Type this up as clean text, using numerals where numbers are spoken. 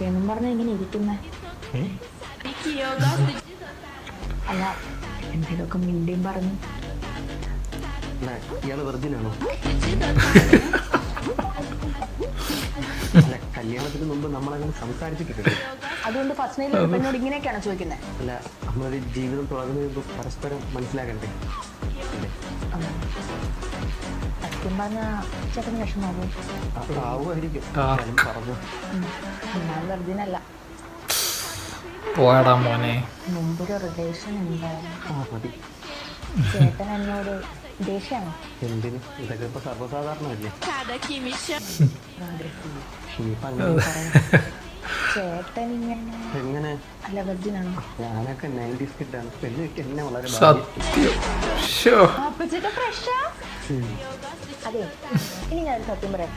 എന്നും പറഞ്ഞ ഇങ്ങനെ ഇരിക്കുന്ന അല്ല എന്തെങ്കിലുമൊക്കെ മിണ്ടിയും പറഞ്ഞു. ഇയാള് വെറുതെയാണോ? അല്ല കല്യാണത്തിന് മുമ്പ് നമ്മളങ്ങനെ സംസാരിച്ചിട്ടില്ല. അതുകൊണ്ട് ഫസ്റ്റ് നൈറ്റിൽ എന്നോട് ഇങ്ങനെയൊക്കെയാണ് ചോദിക്കുന്നത്? അല്ല നമ്മളൊരു ജീവിതം തുടങ്ങുന്നത് പരസ്പരം മനസ്സിലാക്കണ്ടേ? സത്യം പറഞ്ഞ ചേട്ടന് വിഷമാവും. ആവുമായിരിക്കും. പറഞ്ഞു ഞാൻ വെറുതെ പോയടാ മോനെ. മുമ്പൊരു റിലേഷൻ ഉണ്ടായിരുന്നു. മതി. ചേട്ടൻ എന്നോട് ദേഷ്യമാണോ? എന്തിന്? ഇതൊക്കെ ഇപ്പൊ സർവ്വസാധാരണമല്ലേ? ഇനിയിപ്പൊ അങ്ങനെ പറയാം. ചേട്ടൻ എങ്ങനെ? അല്ല വെറുതെയാണോ? ഞാനൊക്കെ 90s കിട്ടാണ്. പെണ്ണ് കിട്ടി എന്നെ വളരെ സത്യം. ശോ. അപ്പൊ ചേട്ടൻ ഫ്രഷാ? അതെ, ഇനി ഞാനൊരു സത്യം പറയാം.